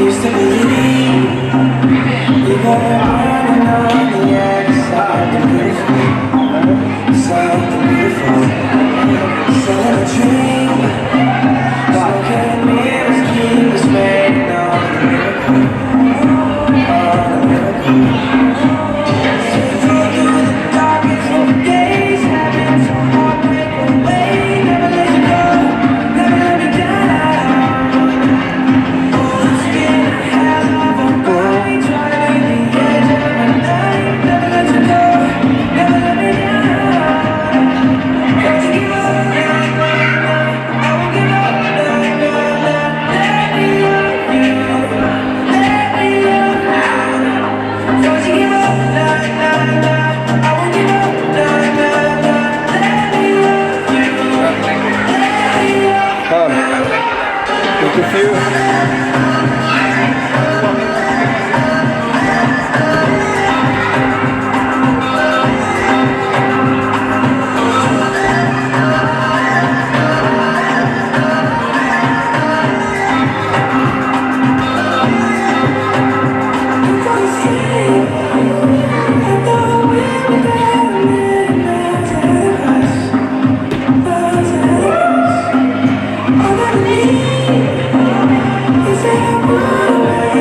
used to believe you were running on the other side. Something beautiful, selling a dream. Why couldn't mirrors keep us waiting on a miracle? On a miracle. So through the darkest of days, having to heartbreak away. Never let you go, never let me down. It's been a hell of a ride, driving the edge of my night. Never let you go, never let me down. Don't you give up, no, no, no. I won't give up, no, no, no. Let me love you, let me love you. Don't you give up, no, no, no. I won't give up, no, no, no. Let me love you, let me love you. Look at you. All I need is that one.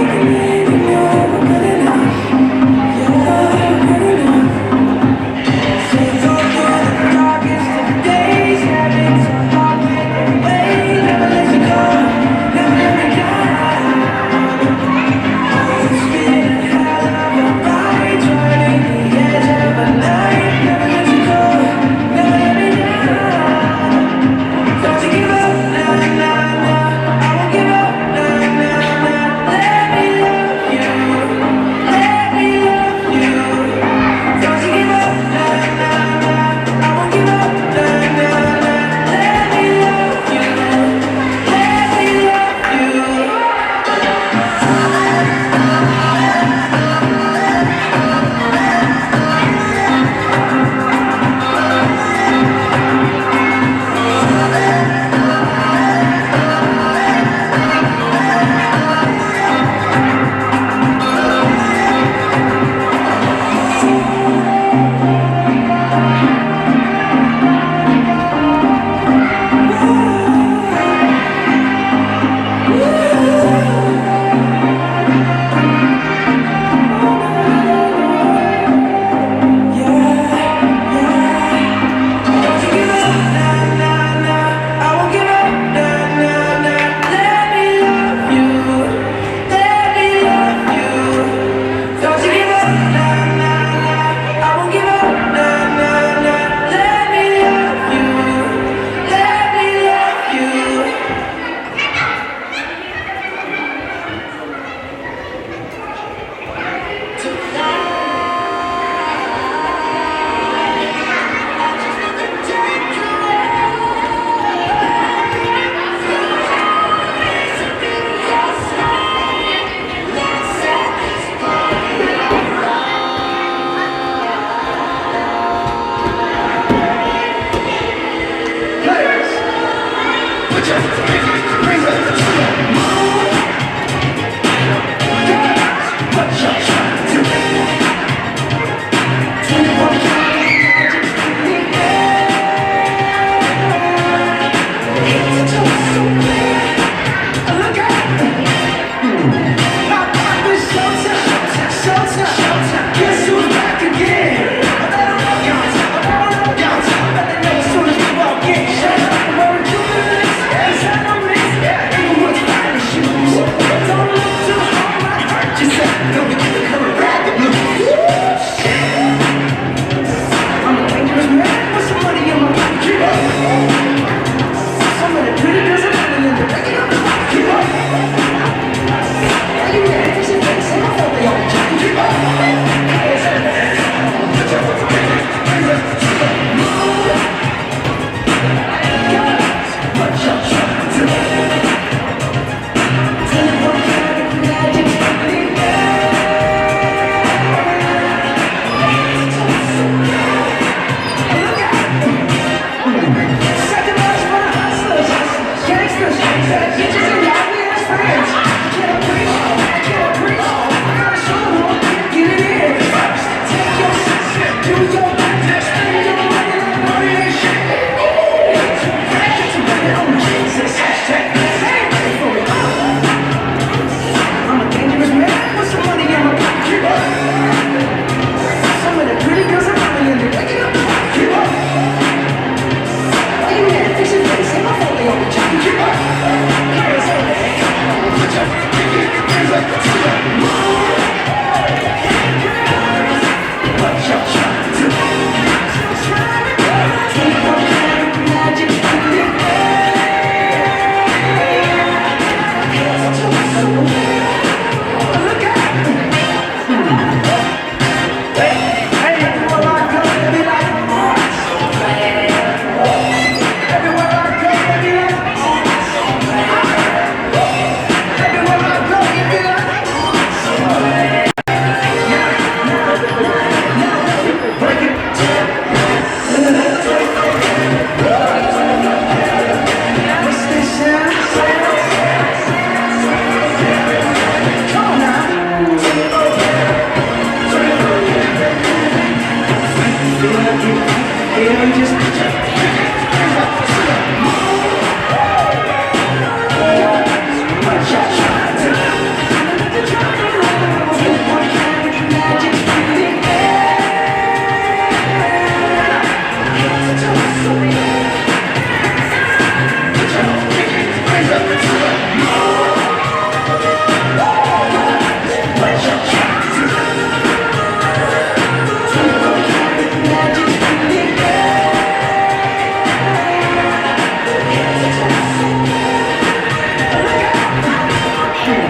I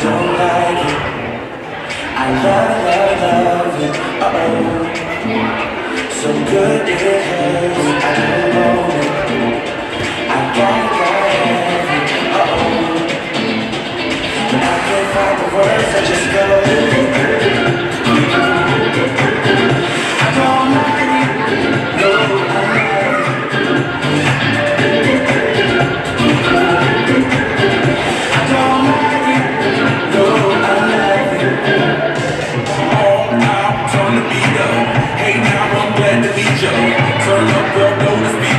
don't like it. I love it. So good it hurts. I don't know it. I gotta have it. When I can't find the words, I just go. I don't like it. No, I like it. I don't like it. No, I like it. All out, turn the beat up. Hey now, I'm glad to meet you. Turn up, girl, know the speed.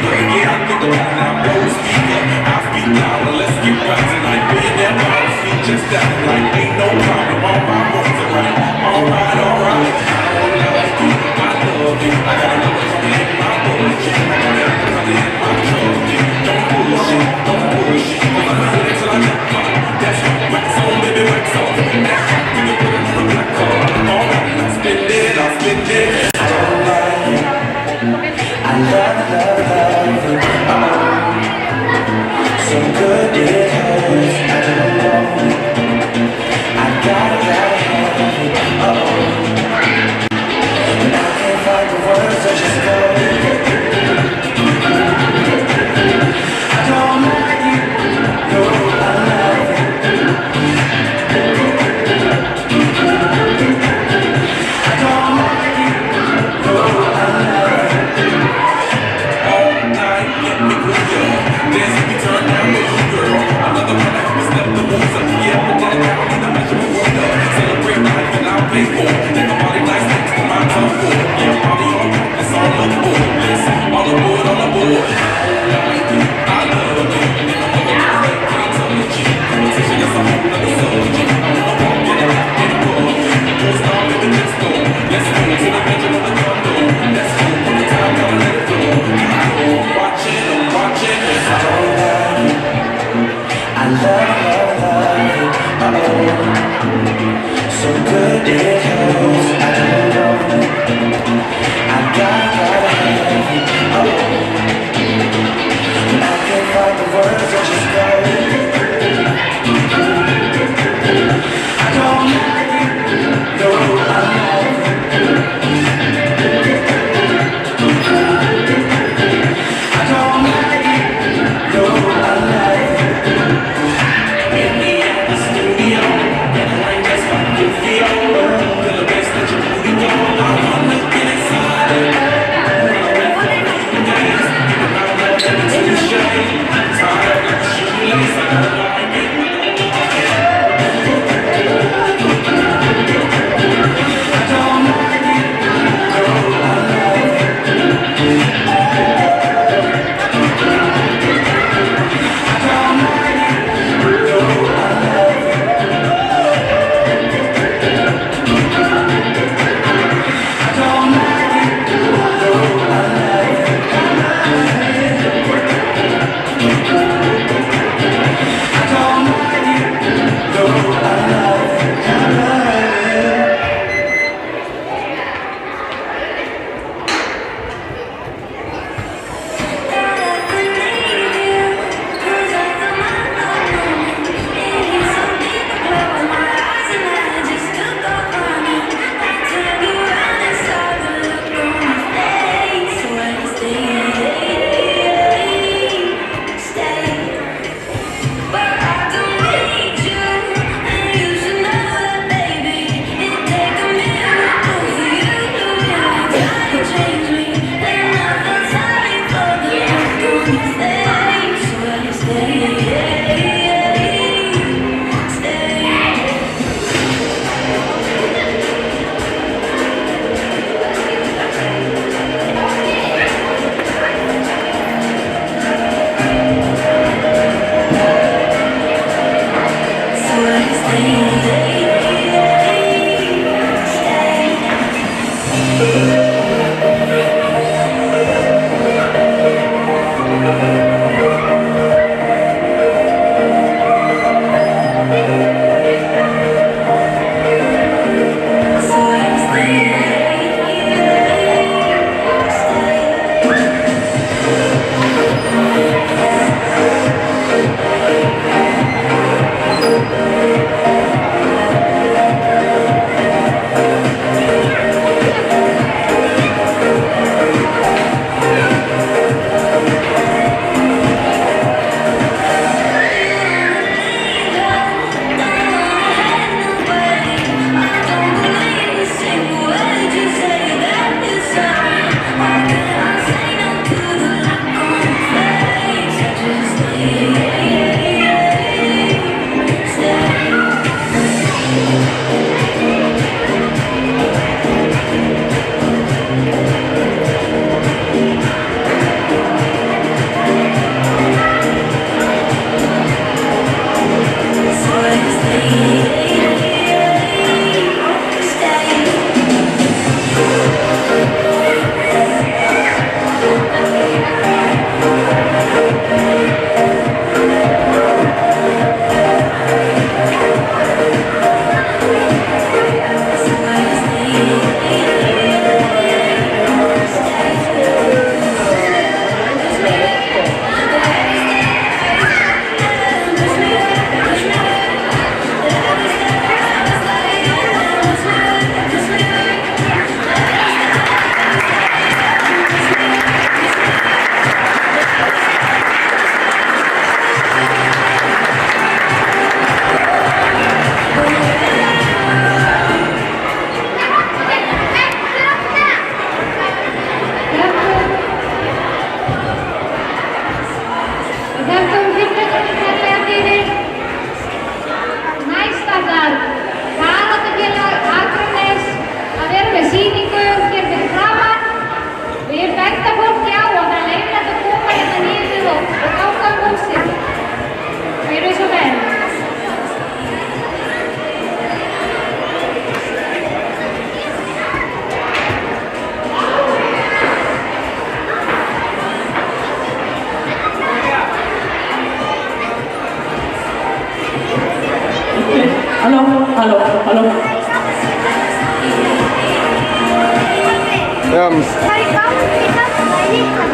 Já, Það er gaman í þarna í líka.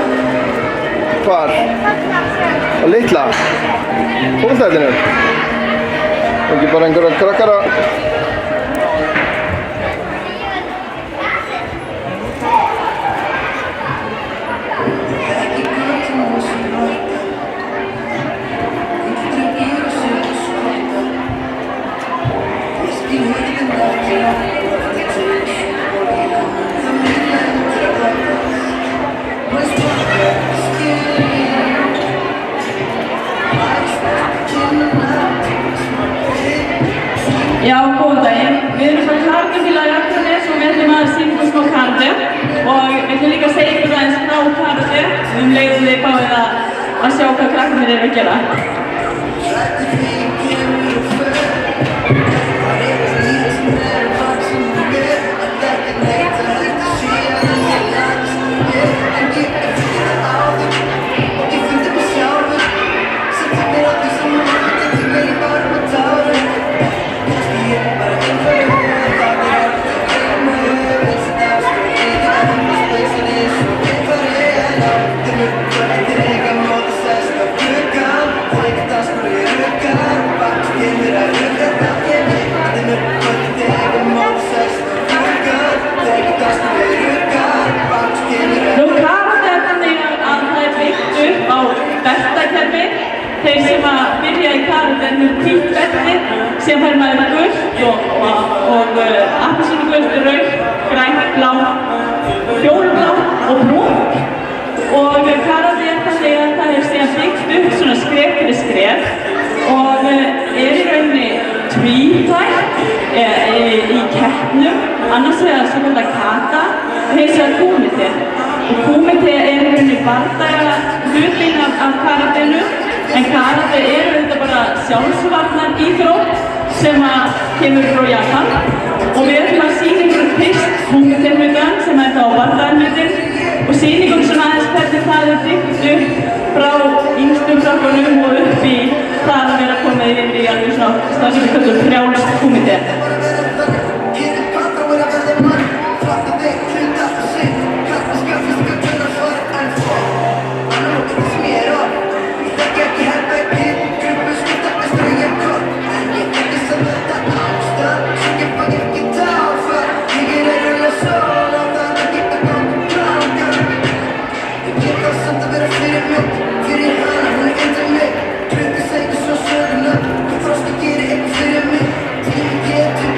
hvar? Þarna sem. Á litla? Fótboltavellinum? Og ekki bara einhverja krakkar að... Já, góðan daginn. Við erum frá Karatefélagi Akraness og við ætlum að sýna smá karate og við ætlum líka að segja ykkur aðeins frá karate leiðum þið báðið að sjá hvað krakkarnir eru að gera. Þeir sem að byrja í karate er með hvítt belti, sem fær maður gult og appelsínugult, rautt, grænt, blátt, fjólublátt og brúnt. Og karate er þannig að það er síðan byggt upp svona skref fyrir skref og er í rauninni tvíþætt í keppnum, annars vegar svokallar kata og hins vegar kumite. Og kumite er í rauninni bardaga hlutinn af karatenu. En karate er auðvitað bara sjálfsvarnar íþrótt sem kemur frá Japan og við ætlum að sýna ykkur fyrst kumite-hlutan sem er þá bardaga-hlutin og sýna ykkur svona aðeins hvernig það er byggt upp frá yngstum krökkunum og upp í það að vera komið inn í alveg svona það sem við kallum frjálst kumite. Get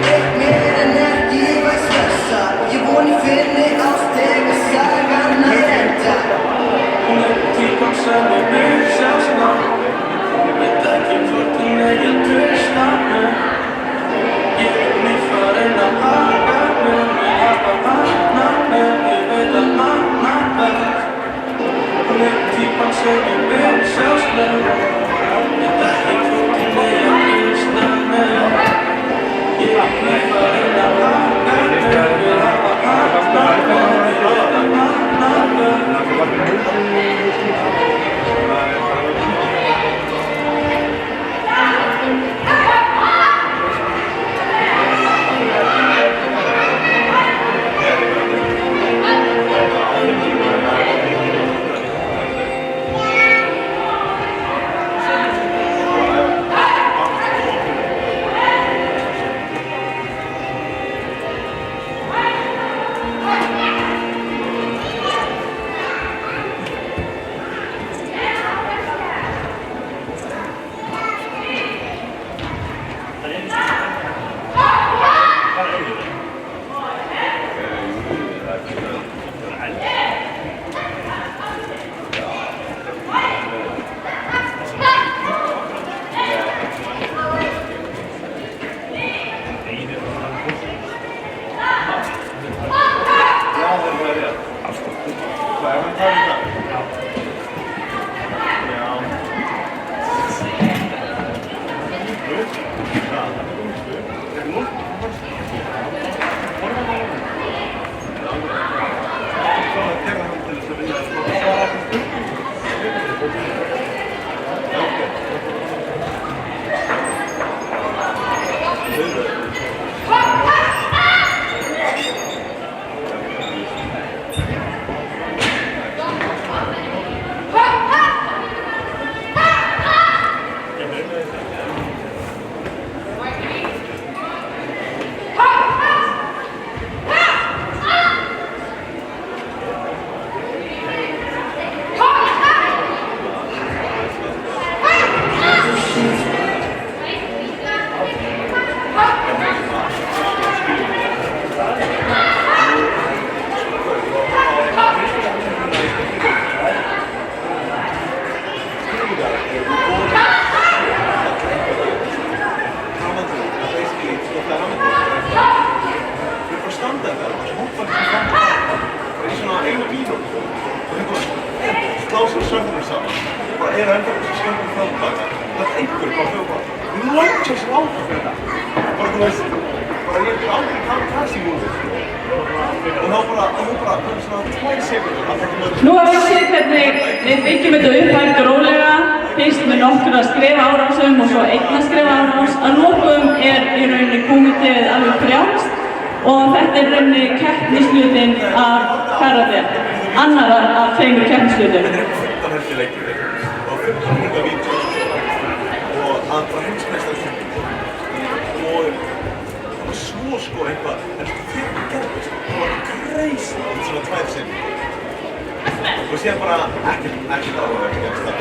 er enda skemmtileg framtaka. Það einhver bara þau bara, við langar sér áfram fyrir þetta. Bara þú veist, bara ég aldrei hafa kassi múlið. Og þá bara, það er svona 2 sekundur að þetta mögum. Nú hafum við séð hvernig við byggjum þetta upp hægt og rólega, fyrst með nokkra skrefa árásum og svo einna skrefa árás. Að lokum er í rauninni komiteið alveg frjálst og þetta er í rauninni keppnishlutinn af karate, annar af 2 keppnishlutum. 15 helgi leikir og 15 minúta vídeó og það bara heimsmeistarkeppni. Og það var svo sko eitthvað, en sko þegar það gerðist, það var crazy í svona 2 sinnum. Og síðan bara ekkert áhuga gerst það.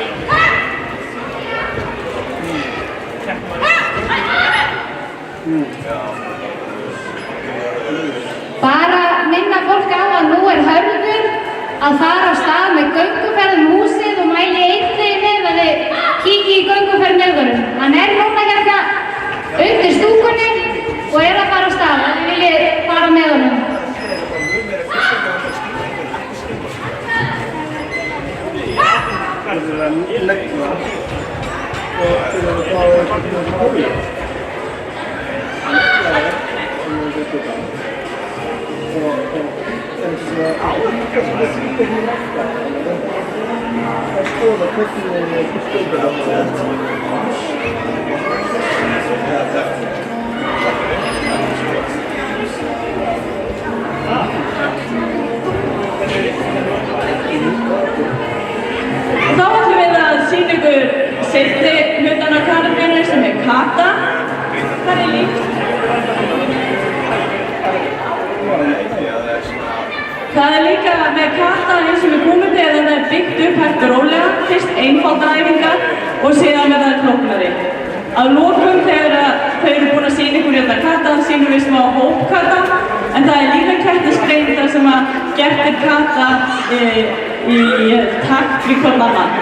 Bara minna fólk á að nú er Hörður að fara á stað með gönguferð um húsið og mæli einnig með að þið kíkið í gönguferð með honum. Hann er núna hérna undir stúkunni og er að fara á stað að þið viljið fara með honum. Þá ætlum við að sýna ykkur seinni hlutan af karateinu sem er kata. Það er líkt. Það er líka með kata eins og við komum þegar það er byggt upp hægt og rólega, fyrst einfaldar æfingar og síðan verða það flóknari. Að lokum þegar þau eru búin að sýna ykkur hérna kata, sýnum við smá hópkata, en það er líka keppnisgrein þar sem að gert er kata í takt við hvern annan.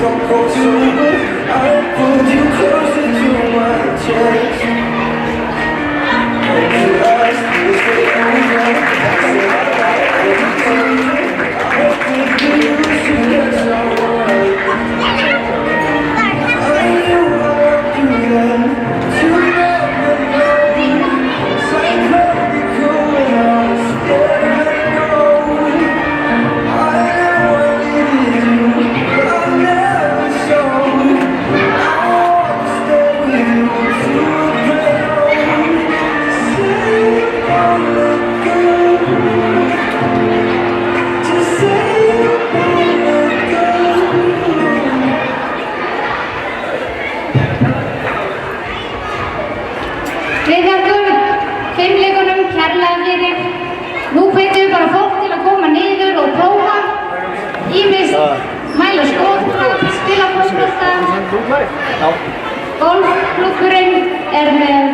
stone cold sober. I pulled you closer to my chest. And you asked me to stay over. I think you should get someone. I knew I loved you then. You never know. Psychological when I was scared to let go. I know I needed you, but I never showed. I want to stay with you to the ground. Say you won't let go. Just say you won't let go. Við þakkum fimmleikunum kærlega fyrir. Nú hvetjum við bara fólk til að koma niður og prófa. Ýmist mæla skotkraft, spila fótbolta. Golfklúbburinn með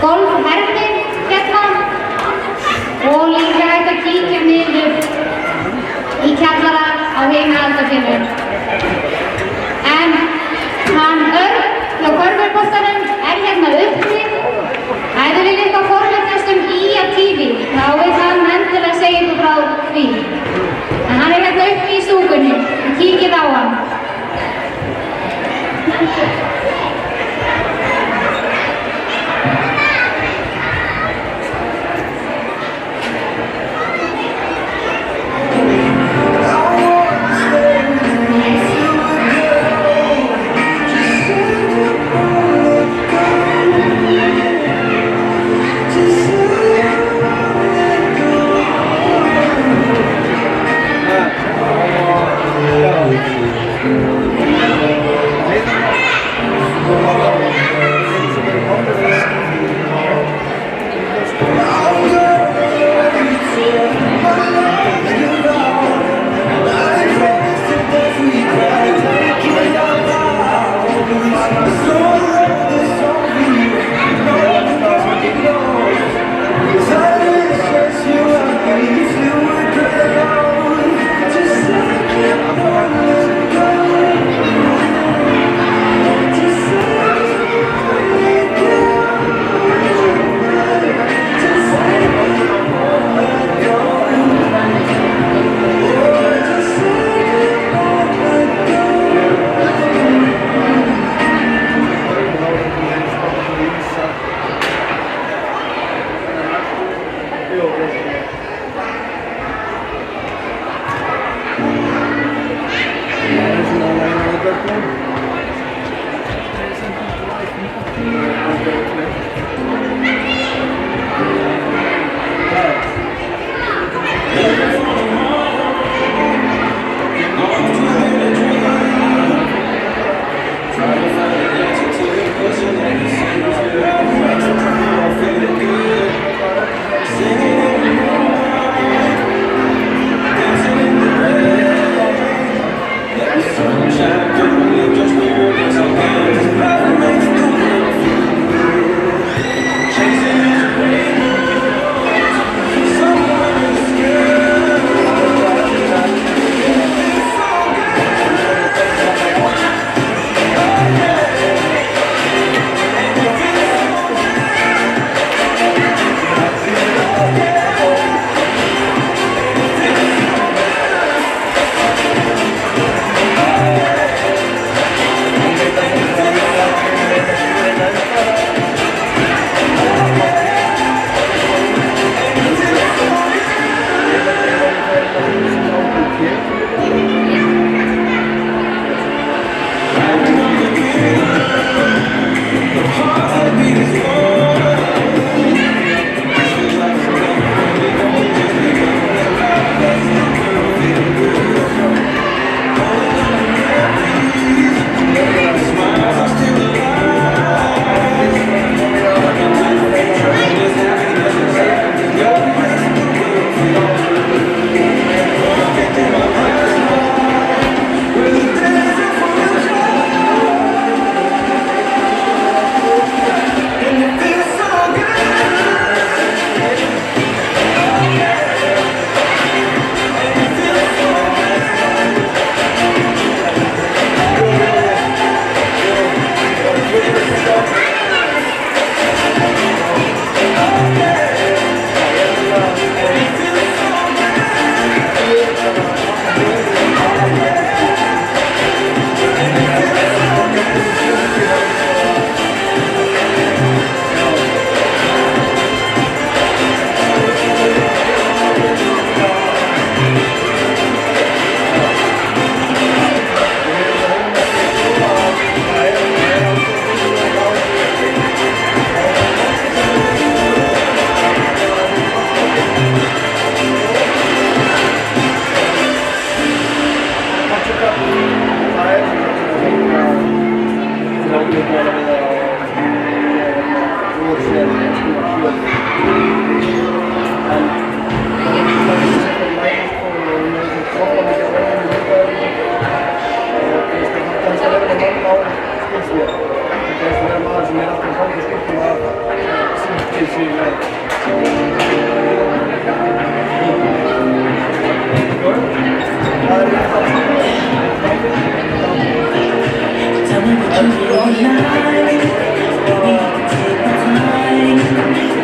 golfherðin hérna og líka hægt að kíkja niður í kjallara á Heimahaldarfélaginu. En hann Örn hjá körfuboltanum hérna uppi. Ef þið viljið eitthvað forvitnast IA TV, þá vil hann endilega segja ykkur frá því. En hann hérna uppi í stúkunni, kíkið á hann. Just say you won't let go. undirbúin við það og þú voru sér að skrifa hljóð. En það er ekki sérstaklega lægum sko og við erum troppa mikið að verða með hlutaðurinn og það er að vera með mörgum ári skilst mér. Það er að vera maður sem alltaf að fanga skiptum að sýnt til sig leið. Það er Tell me what you feel like. We can take the time.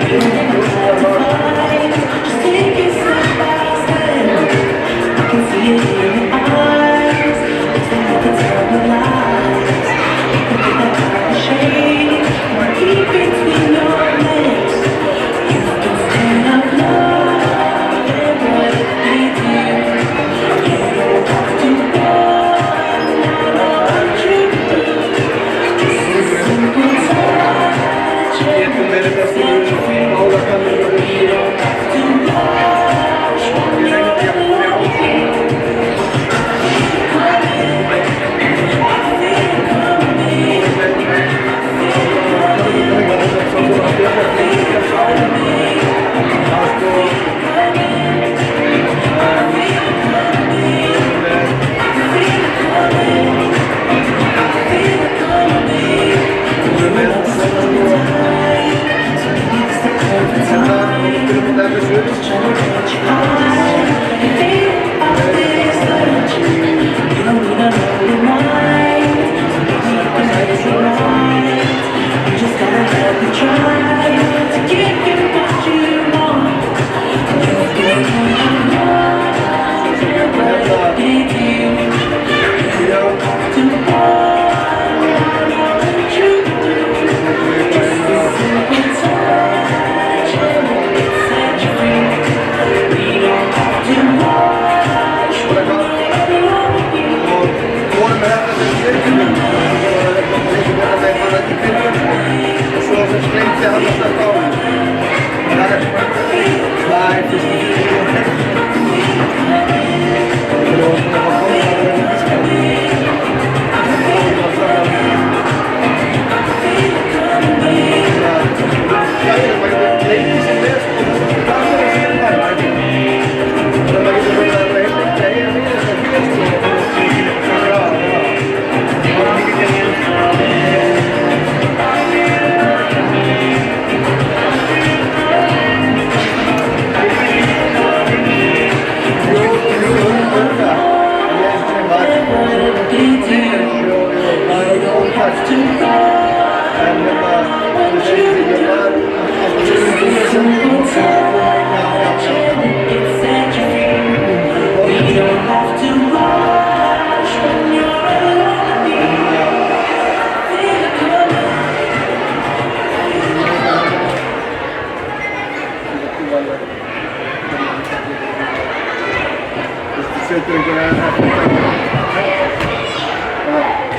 You don't have to fight. Just take it step by step. I can see it in your eyes. It's been like a terrible lies. You can get that kind of shade. Keep between your legs. You can stand up love and what it did to you. You don't have to run out of you. getur verið þessi málakannur og ég reyndi að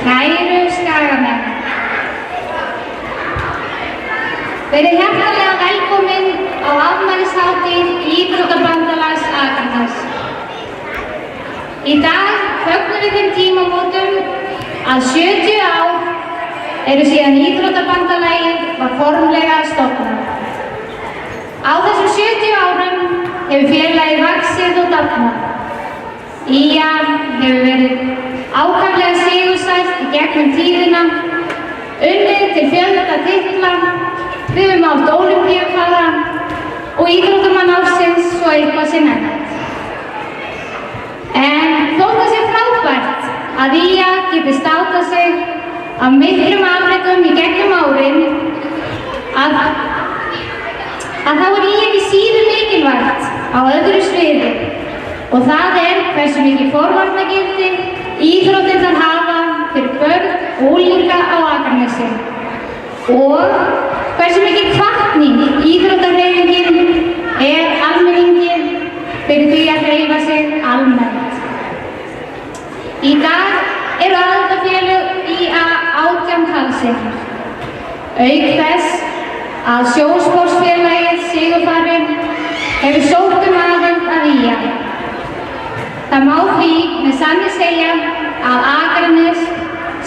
Kæru Skagamenn, verið hjartanlega velkomin á afmælishátíð Íþróttabandalags Akraness. Í dag fögnum við þeim tímamótum að 70 ár eru síðan Íþróttabandalagið var formlega stofnað. Á þessum 70 árum hefur félagið vaxið og dafnað. ÍA hefur verið ákaflega sigursælt í gegnum tíðina, unnið til fjölda titla, við höfum átt ólympíufara og íþróttamann ársins svo eitthvað sé nefnt. En þótt það sé frábært að ÍA geti státað sig af miklum afrekum í gegnum árin, að þá er ÍA ekki síður mikilvægt á öðru sviði. Og það er hversu mikið forvarnagildi íþróttirnar hafa fyrir börn og unglinga á Akranesi og hversu mikið hvatning íþróttahreyfingin er almenningi fyrir því að hreyfa sig almennt. Í dag eru aðildarfélög ÍA 18 talsins. Auk þess að sjósportsfélagið Sigurfarinn hefur sótt aðild að ÍA. Það má því með sanni segja að Akranes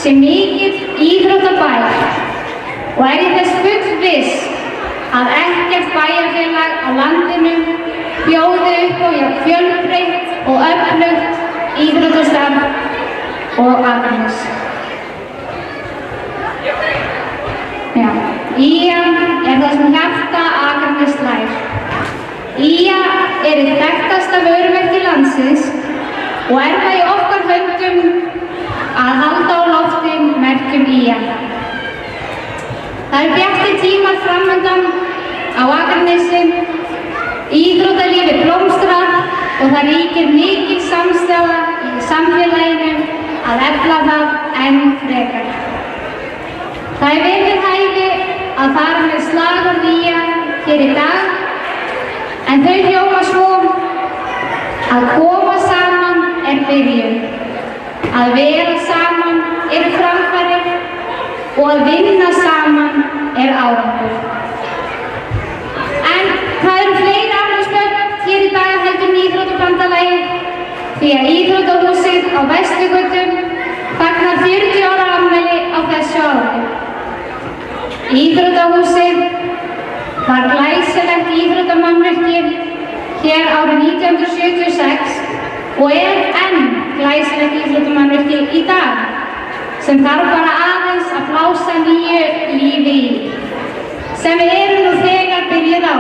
sé mikill íþróttabær og er ég þess fullviss að ekkert bæjarfélag á landinu bjóði upp á jafn fjölbreytt og öflugt íþróttastarf og Akranes. Já, ÍA er það sem hjarta Akranes slær. ÍA er eitt þekktasta vörumerki landsins og er það í okkar höndum að halda á lofti merkjum ÍA. Það eru bjartir tímar framundan á Akranesi, íþróttalífið blómstrar og það ríkir mikil samstaða í samfélaginu að efla það enn frekar. Það er vel við hæfi að fara með slagorð ÍA hér í dag, en þau hljóma svo: að koma saman er byrjun, að vera saman eru framfarir og að vinna saman er árangur. En það eru fleiri afmælisbörn hér í dag heldur en Íþróttabandalagið, því að Íþróttahúsið á Vesturgötu fagnar 40 ára afmæli á þessu ári. Íþróttahúsið var glæsilegt íþróttamannvirki hér árið 1976 og er enn glæsilegt íþróttamannvirki í dag, sem þarf bara aðeins að blása nýju lífi í, sem við erum nú þegar byrjuð á,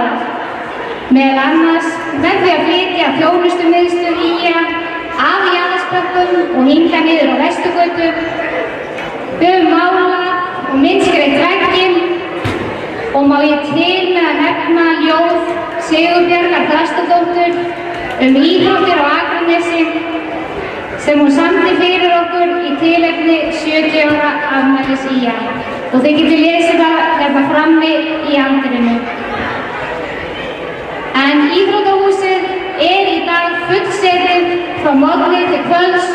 meðal annars með því að flytja þjónustumiðstöð ÍA af Jaðarsbökkum og hingað niður á Vesturgötu. Við höfum málað og myndskreytt vegginn og má ég til með að nefna ljóð Sigurbjargar Þrastardóttur íþróttir á Akranesi sem hún samdi fyrir okkur í tilefni 70 ára afmælis ÍA og þið getið lesið það hérna frammi í andirinu. En Íþróttahúsið er í dag fullsetið frá morgni til kvölds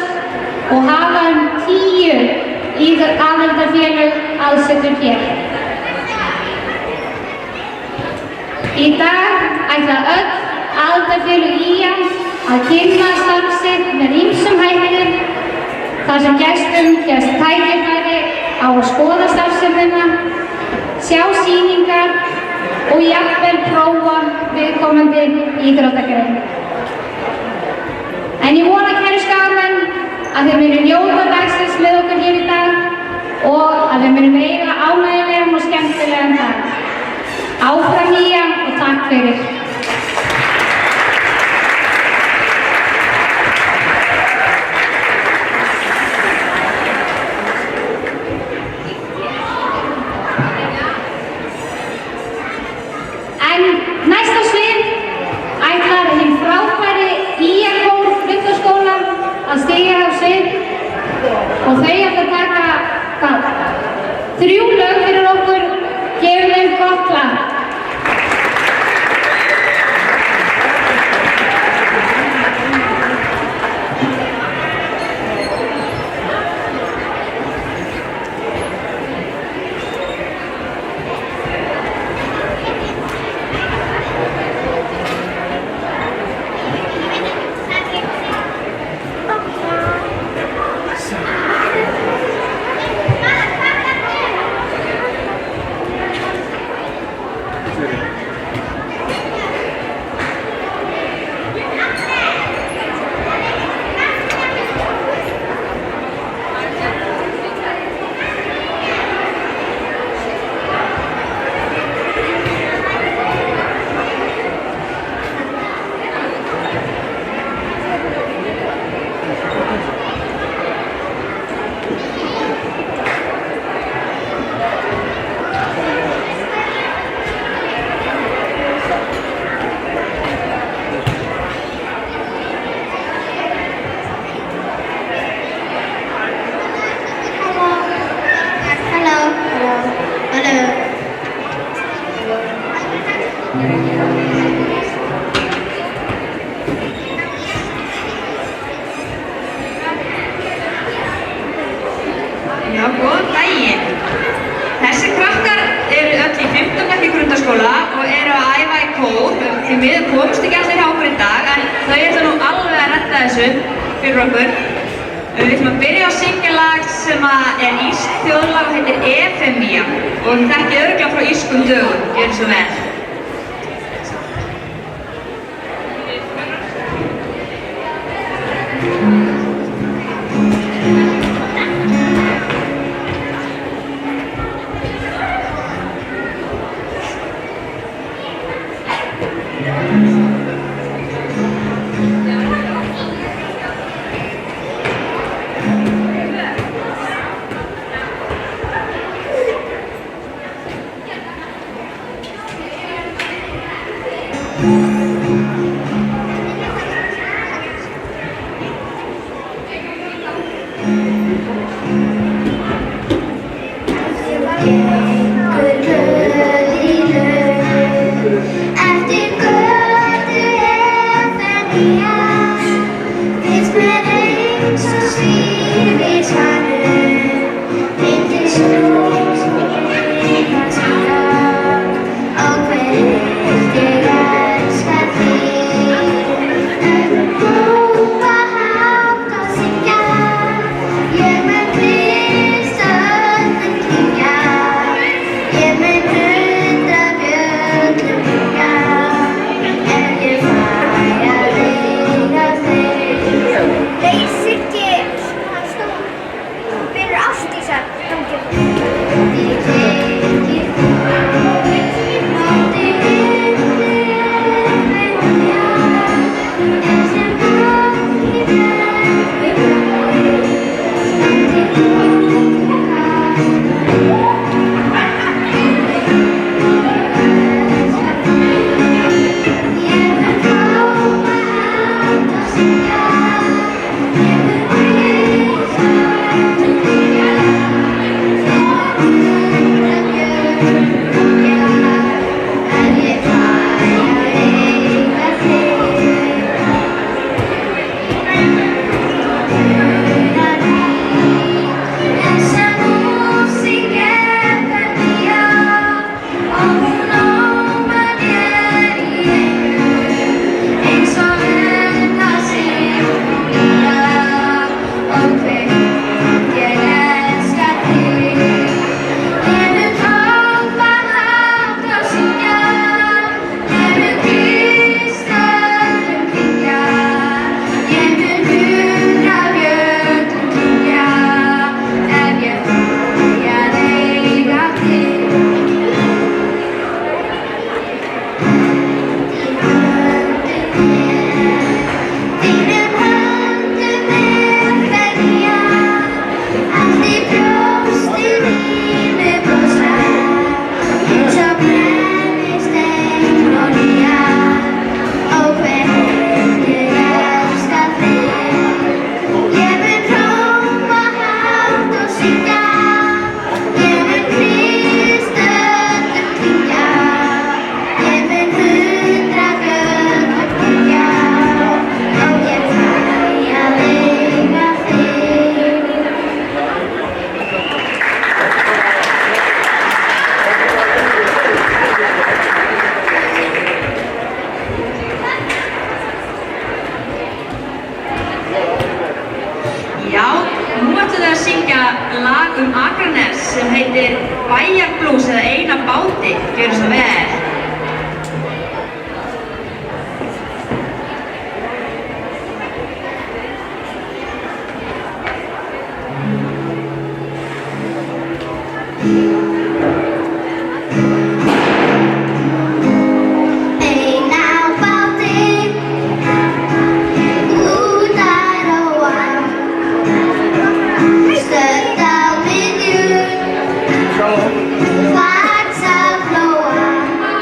og hafa 10 aðildarfélög aðsetur hér. Í dag ætla öll aðildarfélög ÍA að kynna starf sitt með ýmsum hætti, þar sem gestum gefst tækifæri á að skoða starfsemina, sjá sýningar og jafnvel prófa viðkomandi íþróttagrein. En ég vona, kæru skagamenn, að þið munið njóta dagsins með okkur hér í dag og að þið munið eiga ánægjulegan og skemmtilegan dag. Áfram ÍA og takk fyrir. En næsta svið ætlar hinn frábæri ÍA-kór Hluthaskóla að stíga á svið og þau ætla að taka 3 lög fyrir okkur. Gefum þeim gott lag. Já, góðan daginn. Þessi krakkar eru öll í 15. bekk í grundaskóla og eru að æfa í kór. Því miður komst ekki allir hjá okkur í dag, en þau ætla nú alveg að redda þessu fyrir okkur. Við ætlum að byrja á að syngja lag sem er írskt þjóðlag og heitir Efemía og þið þekkið örugglega frá írskum dögum, gjörðu svo vel. Akranes sem heitir Bæjarblús eða Ein af báti, gjörðu svo vel. Flats að flóa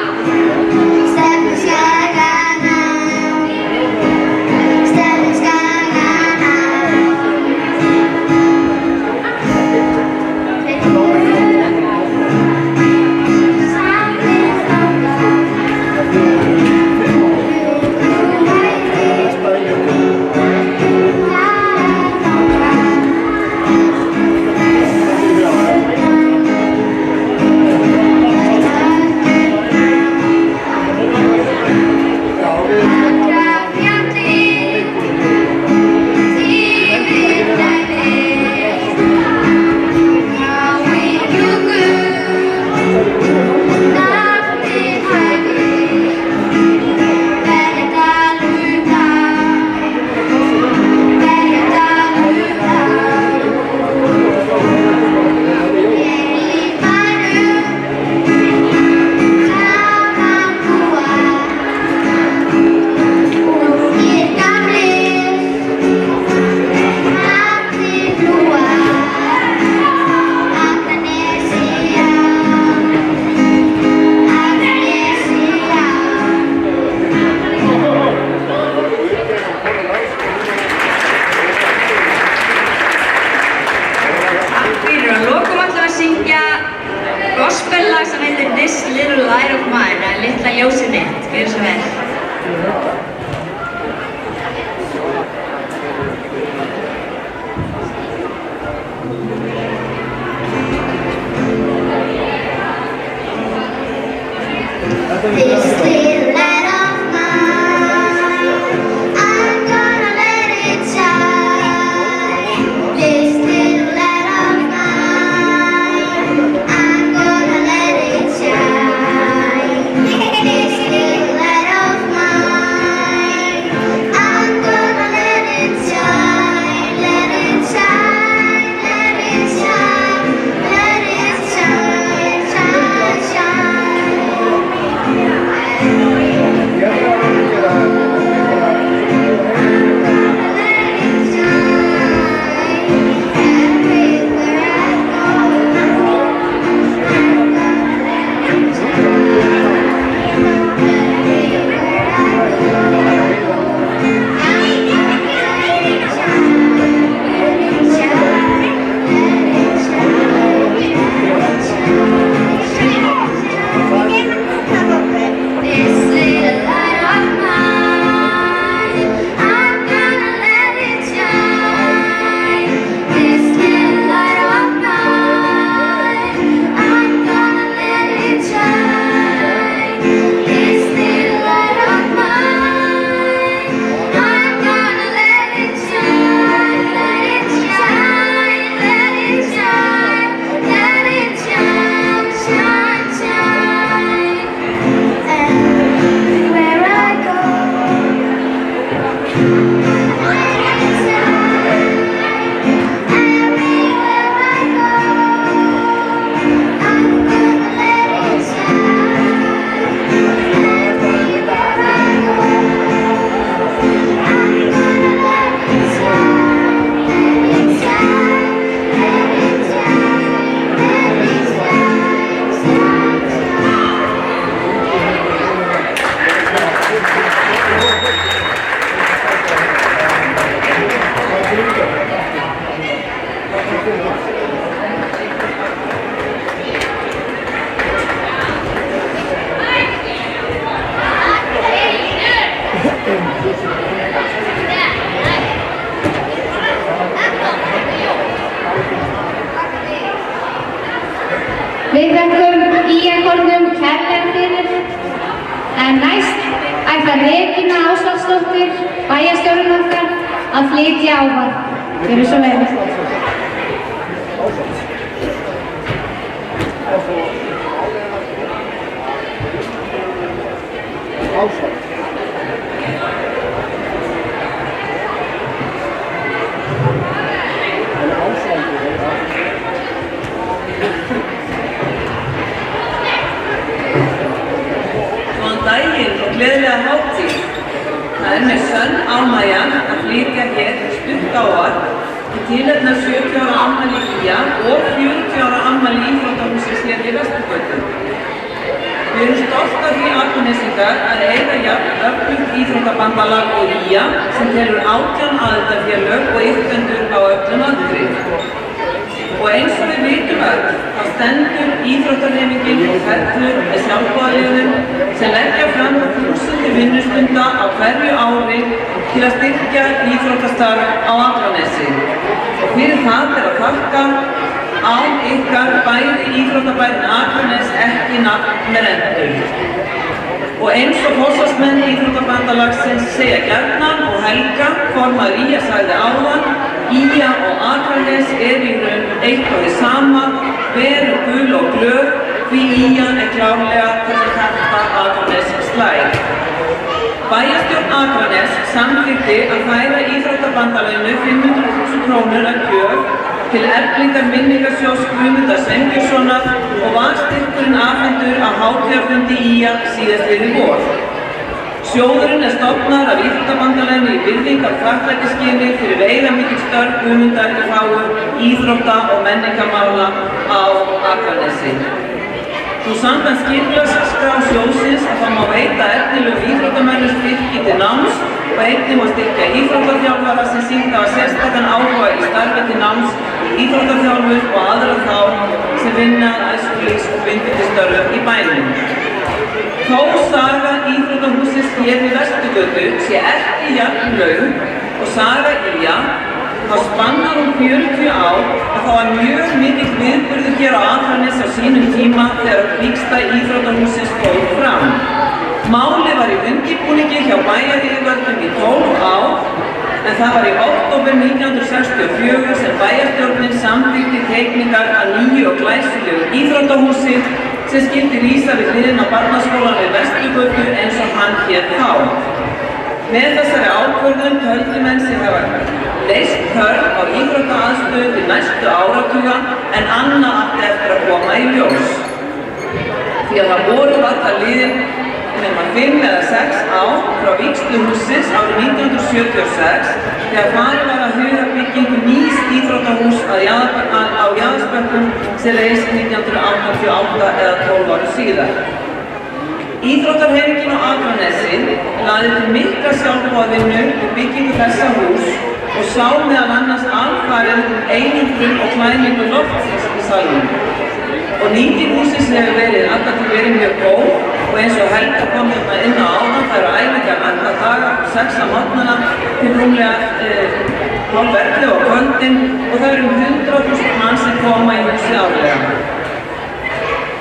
gospellag sem heitir This Little Light of Mine, eða Litla ljósið mitt, gjörðu svo vel. This little light of mine, I'm gonna let it shine. This little light of mine, I'm gonna let it shine. This little light of mine, I'm gonna let it shine. Let it shine, let it shine, let it shine, shine, shine. Við þökkum ÍR-kórnum kærlega fyrir, en næst ætlar Regína Ásvaldsdóttir, bæjarstjórinn okkar, að flytja ávarp. Gjörðu svo vel. Góðan daginn og gleðilega hátíð. Það er mér sönn ánægja að flytja hér stutt ávarp til tilefni 70 ára afmæli ÍA og 40 ára afmæli íþróttahússins hér í Vesturgötu. Við erum stolt af því Akurnesingar að eiga jafn öflugt íþróttabandalag og ÍA sem telur 18 aðildarfélög og iðkendur á öllum aldri. Og eins og við vitum öll, þá stendur íþróttahreyfingin og ferlur með sjálfboðaliðum sem leggja fram þúsundir vinnustunda á hverju ári til að styrkja íþróttastarf á Akranesi. Og fyrir það er að þakka án ykkar bæði íþróttabærinn Akranes ekki nafn með rentur. Og eins og forsvarsmenn íþróttabandalagsins segja gjarnan og Helga, formaður ÍA, sagði áðan, ÍA og Akranes er í raun eitt og því sama, veru gul og glöð, því ÍA er klárlega þessi karta Akranes slæg. Bæjarstjórn Akranes samþykkti að færa íþróttabandalaginu 500.000 krónur að gjöf til eflingar minningarsjóðs Guðmundar Sveinbjörnssonar og var styrkurinn afhentur á hátíðarfundi ÍA síðastliðið vor. Sjóðurinn er stofnaður af íþróttabandalaginu í virðingu af þakklætisskyni fyrir veigamikil störf Guðmundar í þágu íþrótta og menningarmála á Akranesi. Nú samkvæmt skipulagsskrá sjóðsins að það má veita efnilegum íþróttamönnum styrki til náms og einnig má styrkja íþróttaþjálfara sem sýnt hafa sérstakan áhuga í starfi til náms í íþróttaþjálfun og aðra þá sem vinna að æskulýðs- og bindindistörfum í bænum. Þó saga íþróttahússins hér við Vesturgötu sé ekki jafn löng og saga Ía, þá spannar hún 40 ár að það var mjög mikill viðburður hér á Akranesi á sínum tíma þegar vígstaða íþróttahússins fór fram. Málið var í undirbúningi hjá bæjaryfirvöldum í 12 ár, en það var í október 1964 sem bæjarstjórnin samþykkti teikningar að nýju og glæsilegu íþróttahúsi sem skyldi rísa við hliðina á barnaskólanum við Vesturgötu eins og hann hét þá. Með þessari ákvörðun töldu menn sig hafa leyst þörf á íþróttaaðstöðu til næstu áratuga en annað átti eftir að koma í ljós. Því að það voru varla liðin nema 5 eða 6 ár frá vígslu hússins árið 1976 þegar farið var að huga byggingu nýs íþróttahús á Jaðarsbökkum sem reist 1988 eða 12 árum síðar. Íþróttahreyfingin á Akranesi lagði til mikla sjálfboðavinnu við byggingu þessa hús og sá meðal annars alfarið einangrun og klæðningu loftsins í salnum. Og nýting hússins hefur alltaf verið mjög góð og eins og Helga kom hérna inn á áðan, það eru æfingar alla daga, 6 á morgnana til rúmlega hálf-11 á kvöldin og það eru 100.000 manns sem koma í húsið árlega.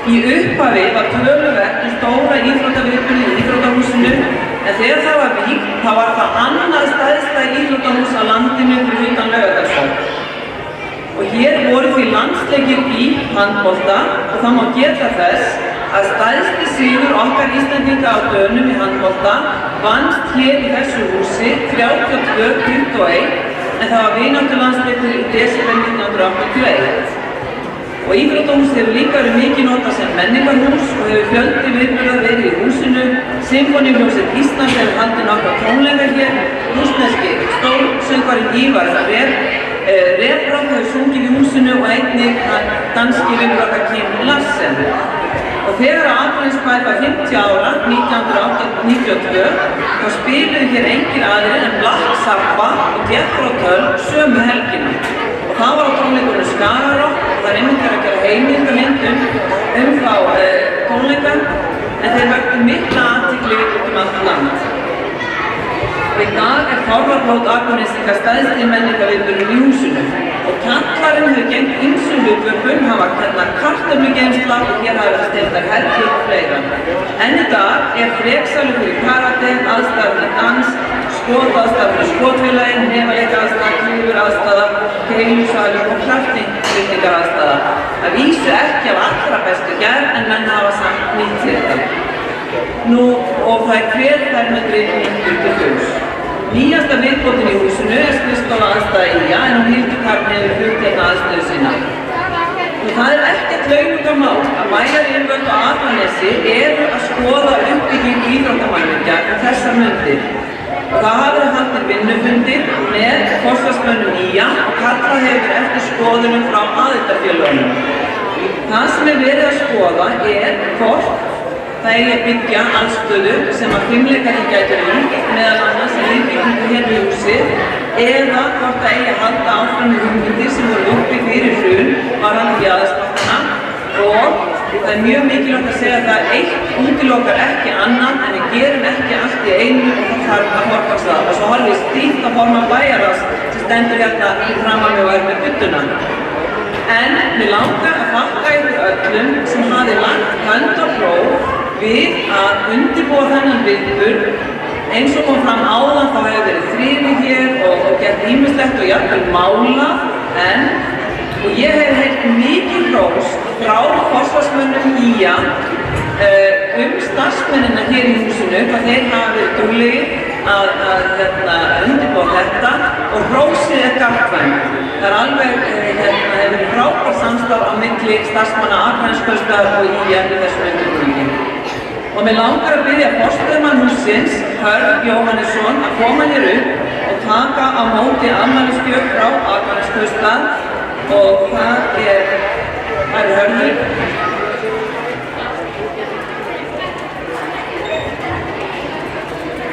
Í upphafi var töluvert stóra íþróttaviðburði í íþróttahúsinu en þegar það var vígt þá var það annað stærsta íþróttahús á landinu fyrir utan Laugardalsvöll. Og hér voru því landsleikir í handbolta og það má geta þess að stærsti sigur okkar Íslendinga á Dönum í handbolta vannst hér í þessu húsi 32-21 en það var vináttulandsleikur í desember 1981. Og íþróttahús hefur líka verið mikið notað sem menningarhús og hefur fjöldi viðburða verið í húsinu. Sinfóníuhljómsveit Íslands hefur haldið nokkra tónleikar hér, rússneski stórsöngvarinn Ívar Refbrand hefur sungið í húsinu og einnig danski viðburðar Kim Larsen. Og þegar Akranespær var 50 ára, 1992, þá spiluðu hér engir aðrir en Black Sabbath og Jethro Tull sömu helgina. Og það var á tónleikunum Skagarokk og það er einmitt að gera heimildarmyndum þá tónleika en þeir vöktu mikla athygli út allt land. Og í dag er Þórðarblót Akurnesinga stærsti menningarviðburður í húsinu og kjallarinn hefur gegnt ýmsum hlutverkum, hann var kallar kartöflugeymsla og hér hafa verið steyptar herflur og fleira. En í dag er freksalur fyrir karate, aðstæður fyrir dans, skotaðstæður fyrir skotfélaginn, nefaleikaaðstæða, klífuraðstæða, keilusalur og kraftnýtingaraðstæða. Það vísu ekki af allra bestu gerð en menn hafa samt nýtt sér þetta. Nú, og það er hver fermetri nýttur til fulls. Nýjasta viðbótin í húsinu er skrifstofa aðstæða Ía en hún Hildur Karl hefur flutt hérna aðstöðu sína. Og það er ekkert launungarmál að bæjaryfirvöld á Akranesi eru að skoða uppbyggingu íþróttamannvirkja þessar mundir. Og það hafa verið haldnir vinnufundir með forsvarsmönnum Ía og kallað hefur eftir skoðunum frá aðildarfélögunum. Það sem er verið að skoða er hvort það eigi að byggja aðstöðu sem að fimleikarnir gætu nýtt, meðal annars í viðbyggingu hérna í húsið, eða hvort það eigi að halda áfram í hugmyndir sem voru uppi fyrir hrun varðandi Jaðarsbakkana og það er mjög mikilvægt að segja að það eitt útilokar ekki annan en við gerum ekki allt í einu og það þarf að forgangsraða það. Og svo horfum við stíft að forma bæjarráðs sem stendur hérna framan með og er með budduna. En mig langar að þakka ykkur öllum sem hafi lagt hönd á plóg við að undirbúa þennan viðburð. Eins og kom fram áðan þá hefur verið þrifið hér og gert ýmislegt og jafnvel málað og ég hef heyrt mikið hrós frá forsvarsmönnum Ía starfsmennina hér í húsinu hvað þeir hafa verið duglegir að undirbúa þetta og hrósið er gagnkvæmt. Það er alveg hefur verið frábært samstarf á milli starfsmanna Akraneskaupstaðar og Ía í þessum undirbúningi. Og mig langar að biðja forstöðumann hússins, Hörð Jóhannesson, að koma hér upp og taka á móti afmælisgjöf frá Akraneskaupstað og það er Hörður.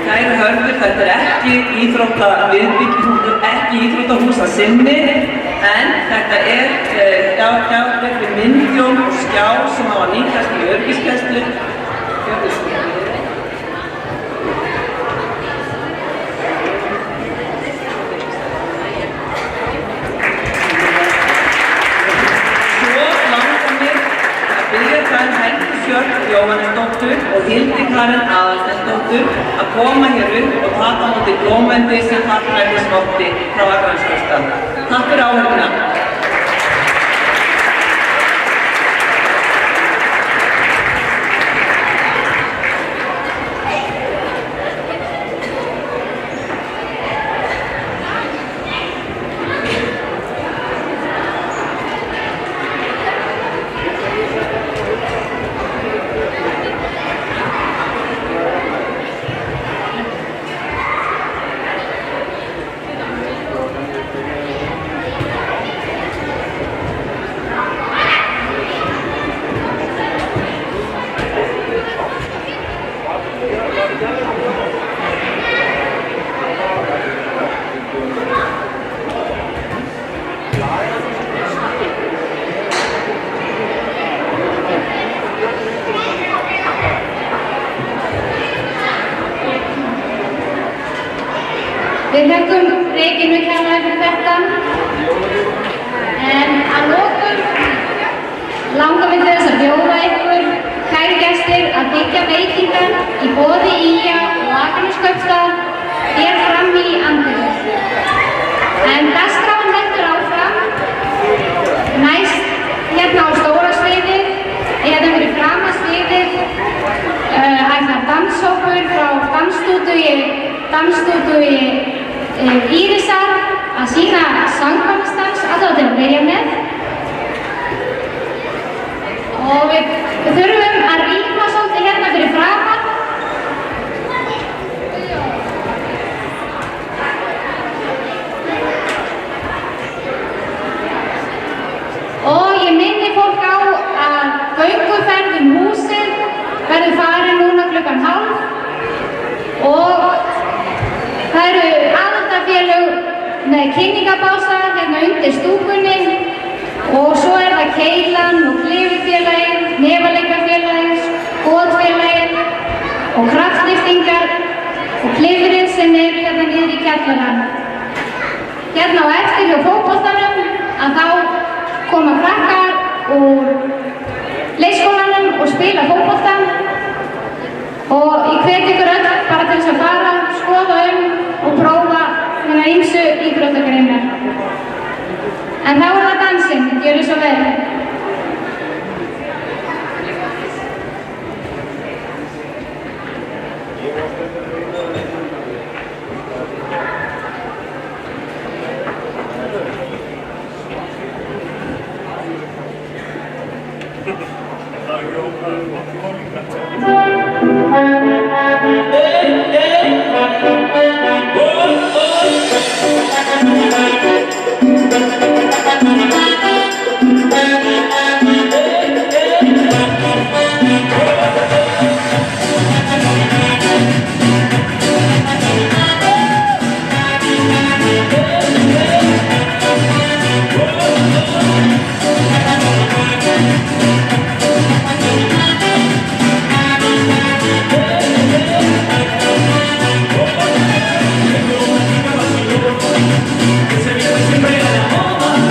Kæri Hörður, þetta er ekki íþróttaviðbygging, ekki íþróttahús að sinni. En þetta gjafir myndjón og skjá sem á að nýtast í öryggisgæslu. Svo langar mér að biðja þær Helgu Sjöfn Jóhannesdóttur og Hildi Karen Aðalsteinsdóttur að koma hér upp og taka á móti blómvendi sem þakklætisvotti frá Akranskógstað. Takk fyrir áhörfina. Við þökkum Regínu kærlega fyrir þetta, en að lokum langar við þess að bjóða ykkur, kæru gestir, að byggja veitingar í boði ÍA og Akraneskaupstað hér fram í anddyri. En dagskráin heldur áfram, næst hérna á stóra sviðið, eða fyrir framan sviðið, ætlar danshópur frá dansstúdíói Írisar að sína sangkvæmsdans, allavega til að byrja með. Og við þurfum að ríma svolítið hérna fyrir framan. Og ég minni fólk á að gönguferð húsið verður farin núna klukkan 12:30 og það eru aðildafélög með kynningabása hérna undir stúkunni og svo það Keilan og Klifurfélagið, Nefaleikafélagið, Skotfélagið og kraftlyftingar og klifrið sem eru hérna niður í kjallarann. Hérna á eftir hjá fótboltanum að þá koma krakkar úr leikskólanum og spila fótbolta og ég hvet ykkur öll bara til þess að fara, skoða og prófa hérna ýmsu íþróttagreinar. En þá það dansinn, gjörið svo vel. Se vive siempre a la moda.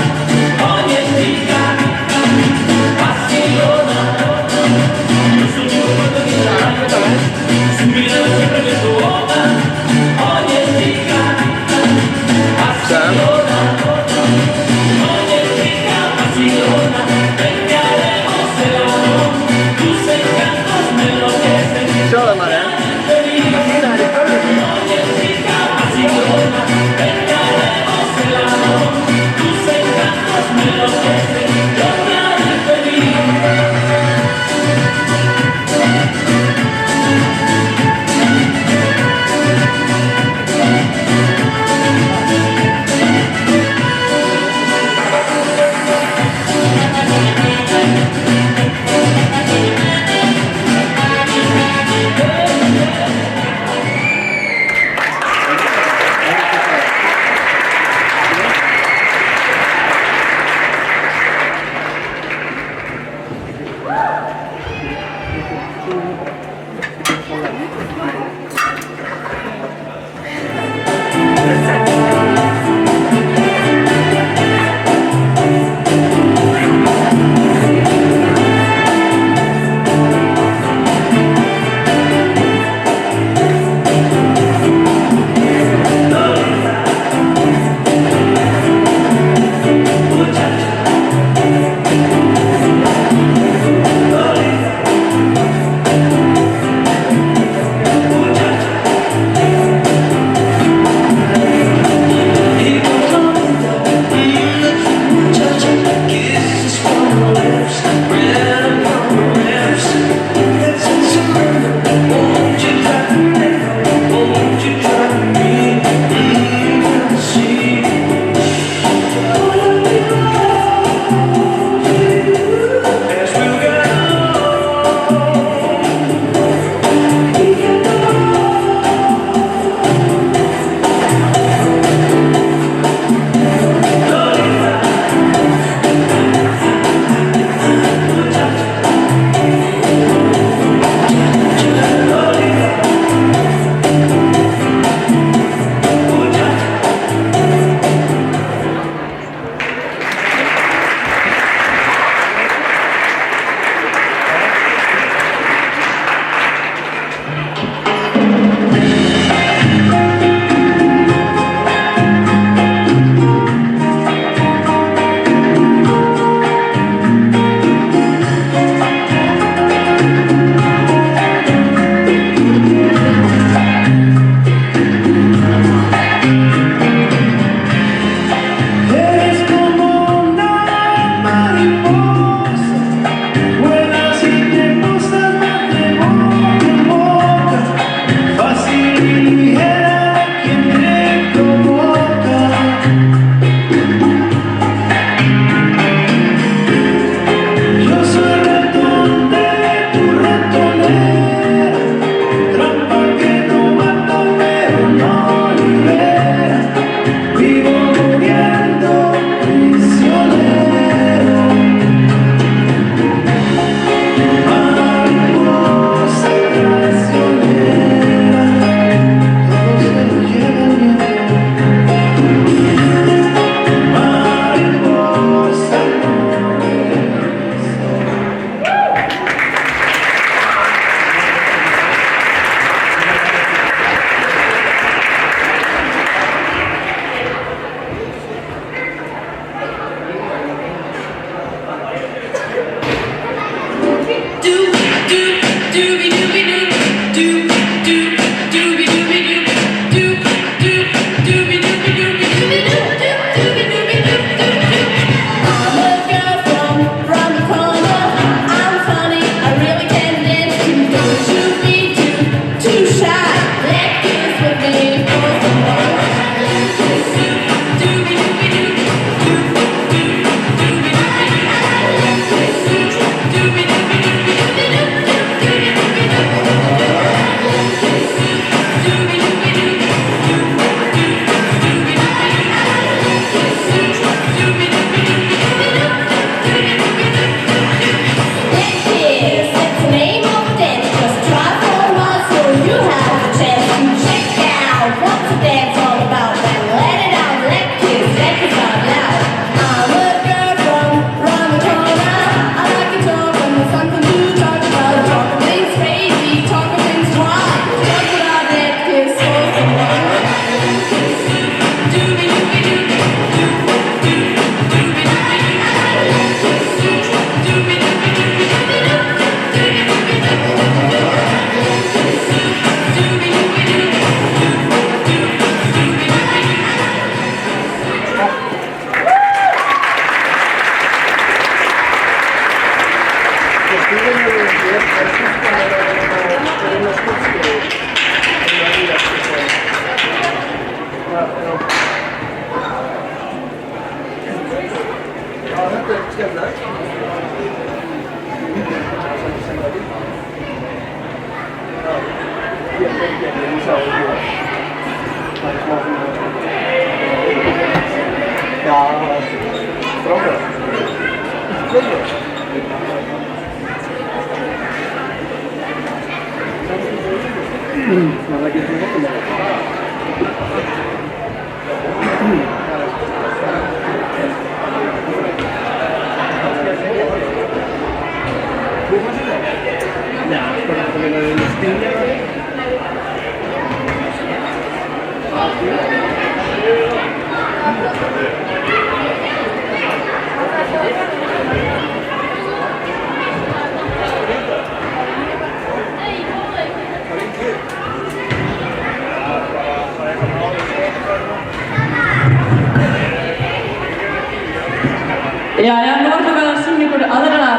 Jæja, nú ætlum við að sýna ykkur aðra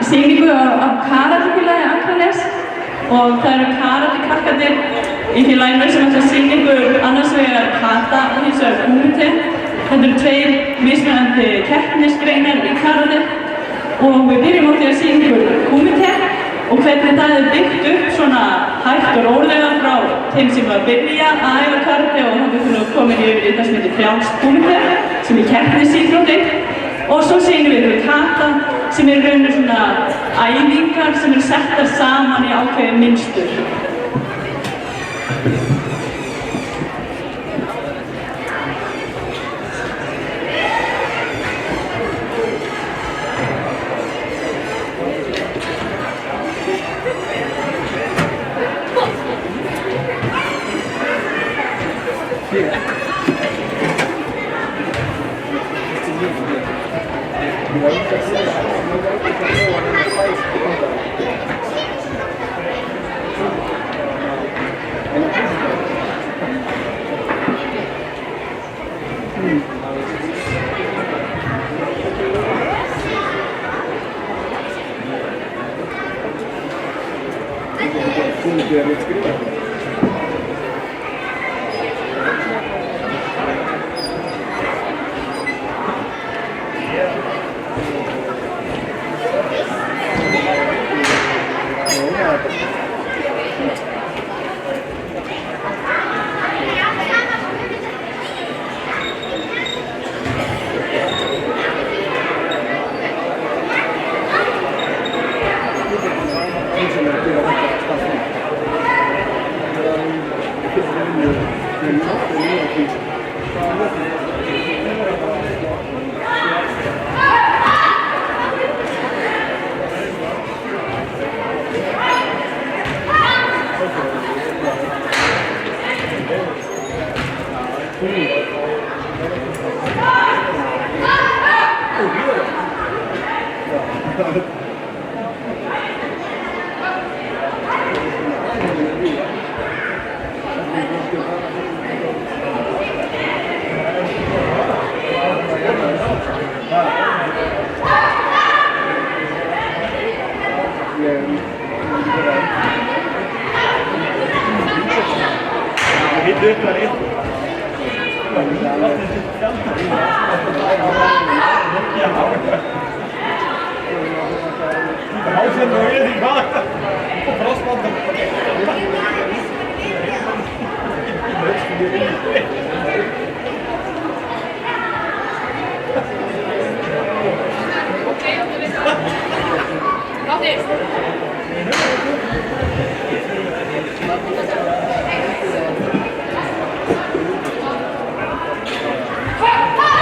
sýningu af karatefélagi Akranes og það eru karatekrakkarnir í félaginu sem ætla að sýna ykkur annars vegar kata og hins vegar kumite. Þetta eru tveir mismunandi keppnisgreinar í karate og við byrjum á því að sýna ykkur kumite og hvernig það er byggt upp svona hægt og rólega frá þeim sem að byrja að æfa karate og þannig að við komin yfir í það sem heitir frjálst kumite sem er keppnisíþrótti. Og svo sýnum við kata sem er raunir svona æfingar sem eru settar saman í ákveðin mynstur. Ha!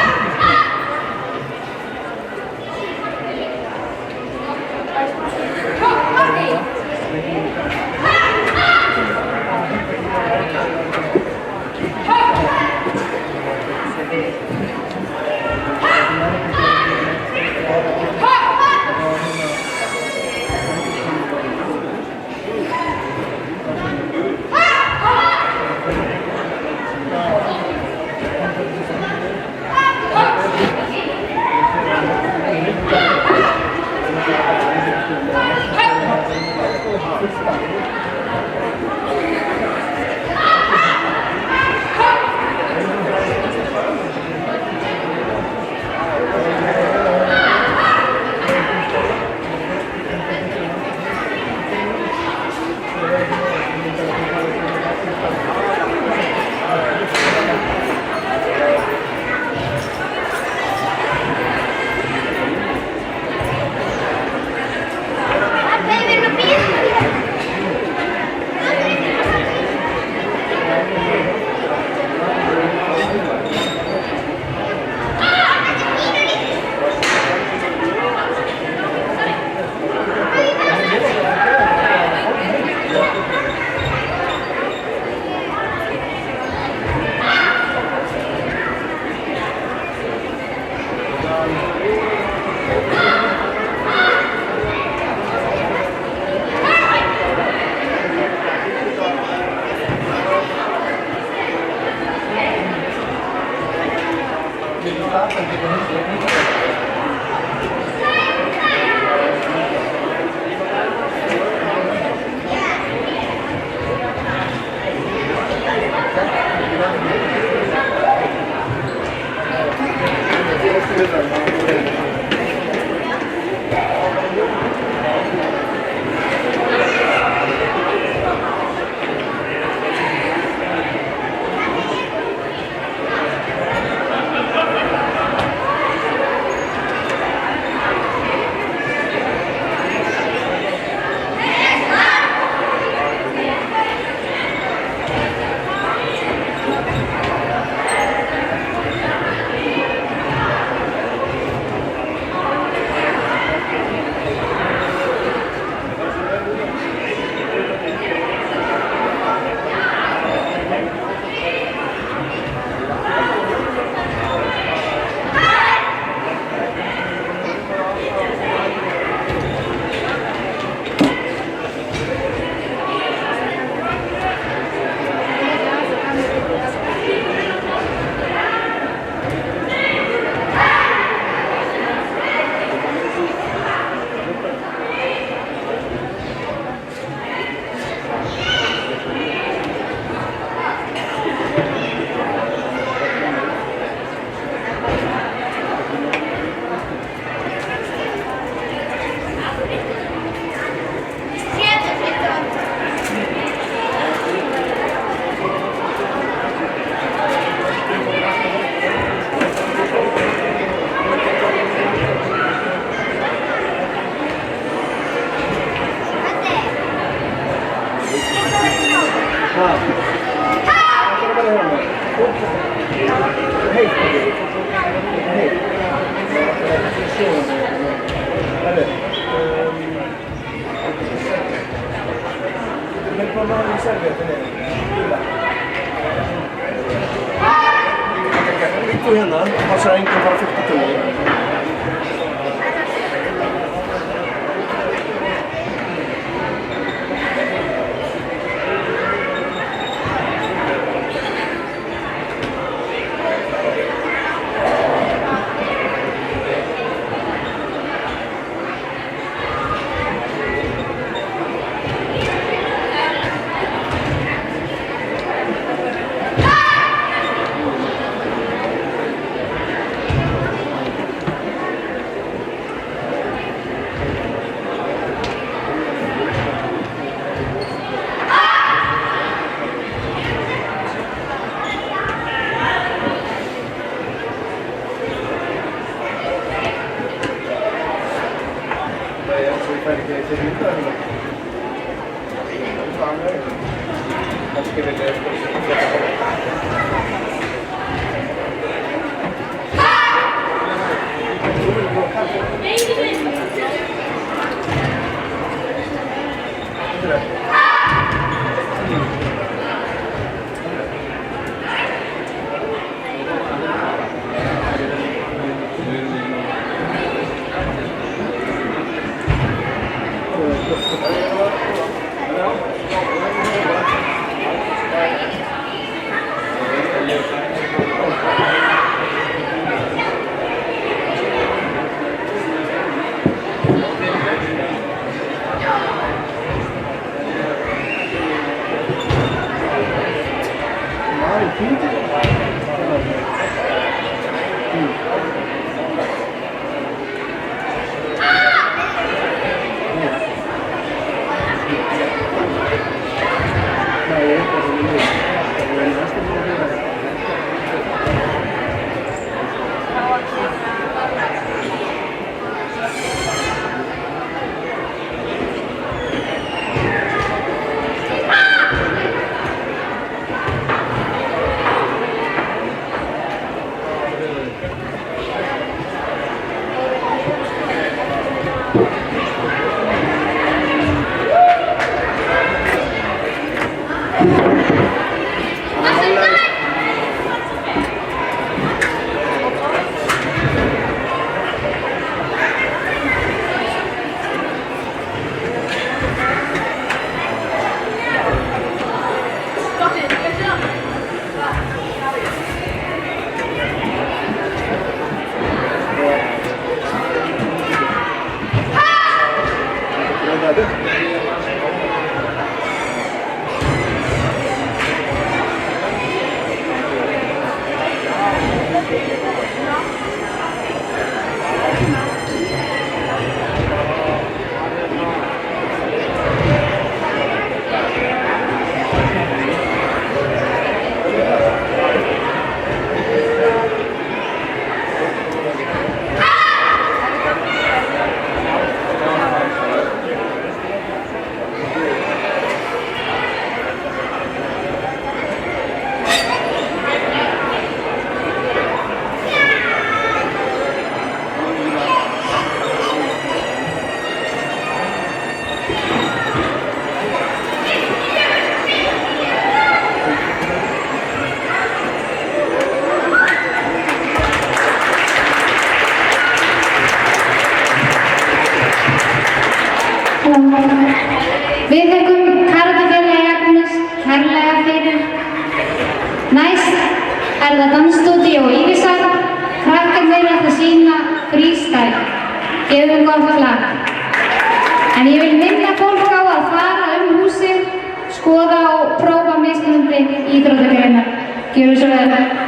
servéttinni. Líkt þú hérna, passar að enginn fara 14 tunni. Við þökkum Karatefélagi Agnes kærlega fyrir. Næst er það dansstúdíó Ívisar. Krakkarnir ætla að sýna freestyle. Gefum gott lag. En ég vil minna fólk á að fara húsið, skoða og prófa mismunandi íþróttagreinar. Gjörðu svo vel.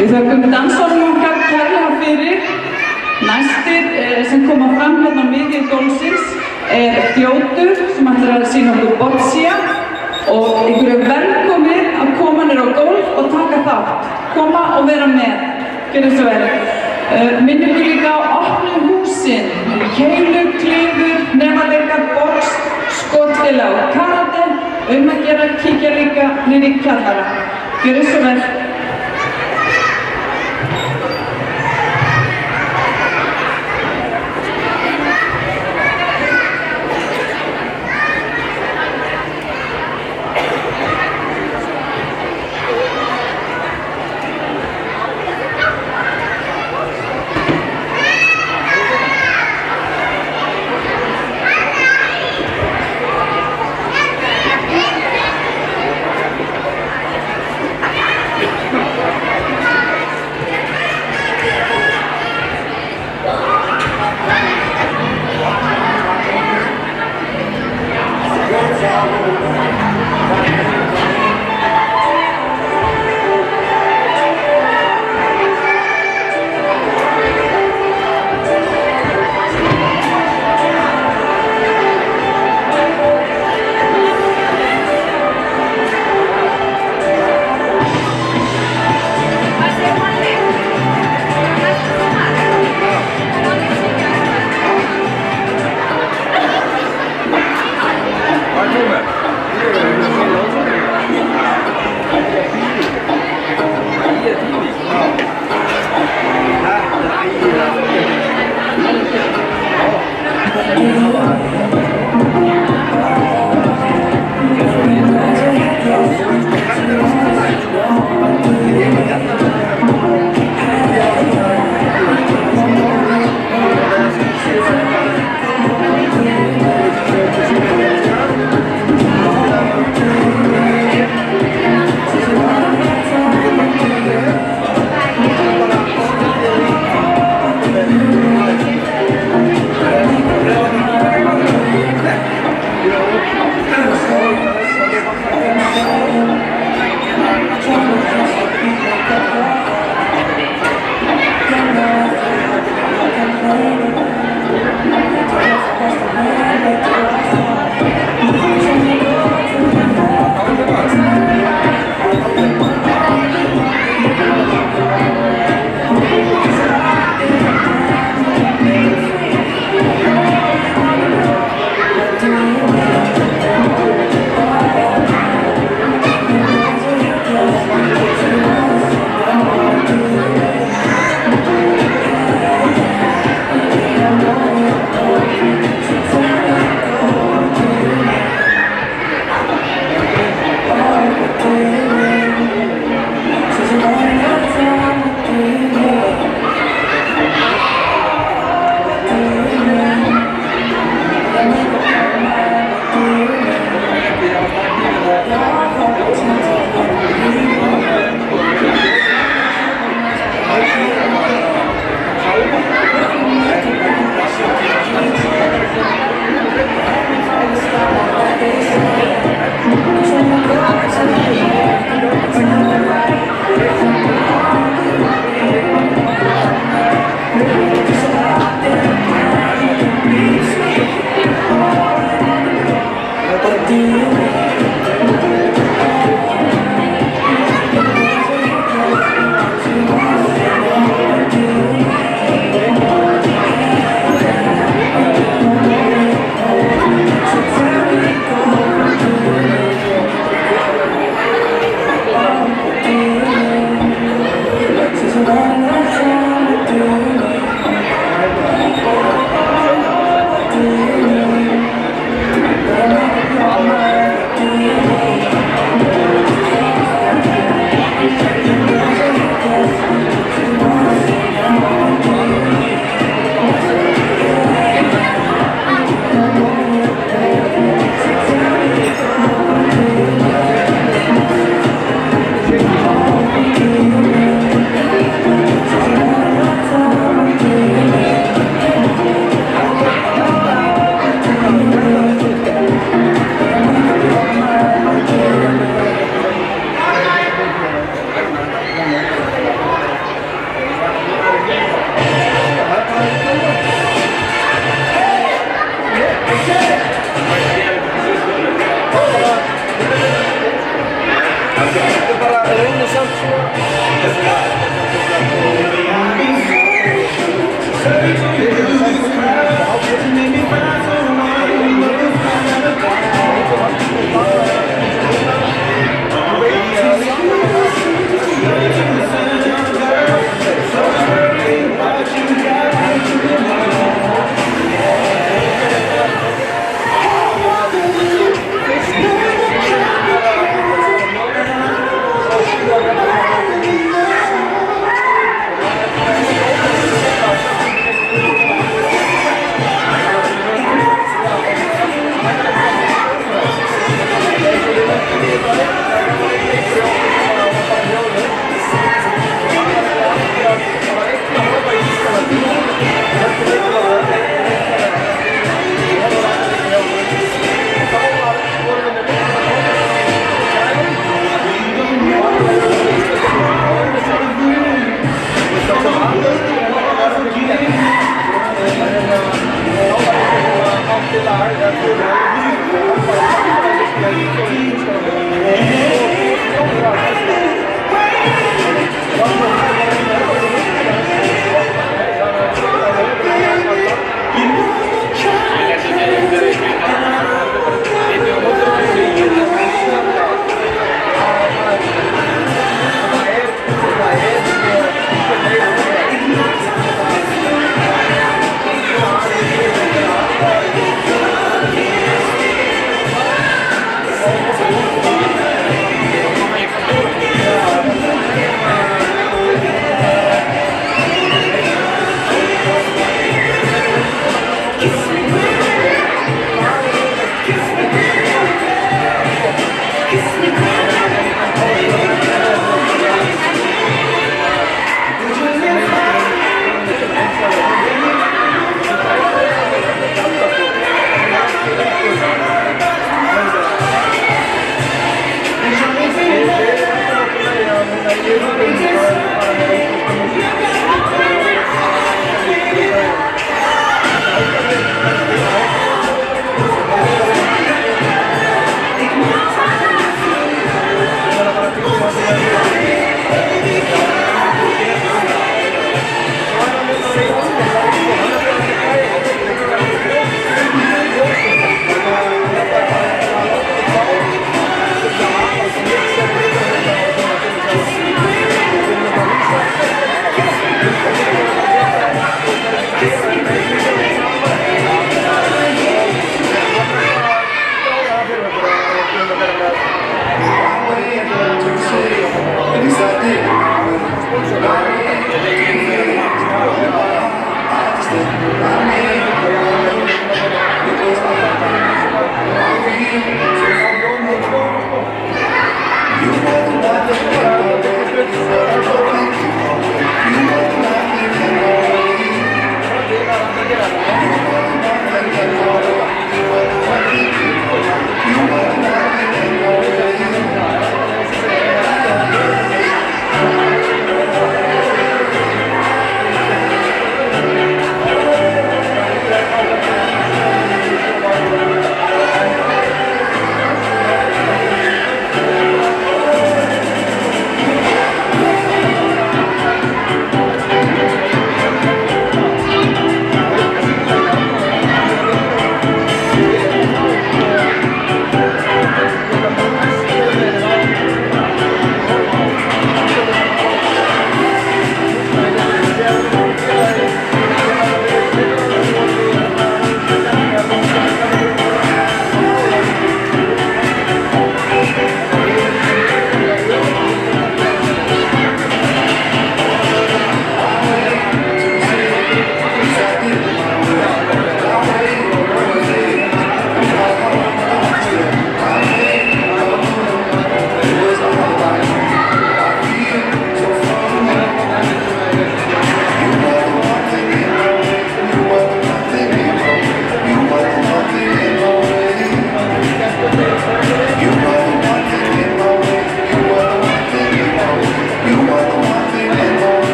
Við þökkum dansarum okkar kærlega fyrir. Næstir sem koma fram hérna á miðju gólfsins Fljótur sem ætlar að sýna okkur Boccia og ykkur er velkomið að koma niður á gólf og taka þátt. Koma og vera með. Gjörðu svo vel. Minnum við líka á opnu húsin. Keilu, klifur, nefaleikar, box, skotfélag og karate. Að gera kíkja líka niður í kjallara. Gjörðu svo vel. Thank you.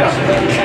Thank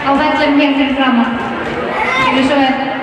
á vellinum hér fyrir framan. Gjörðu svo vel.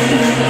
So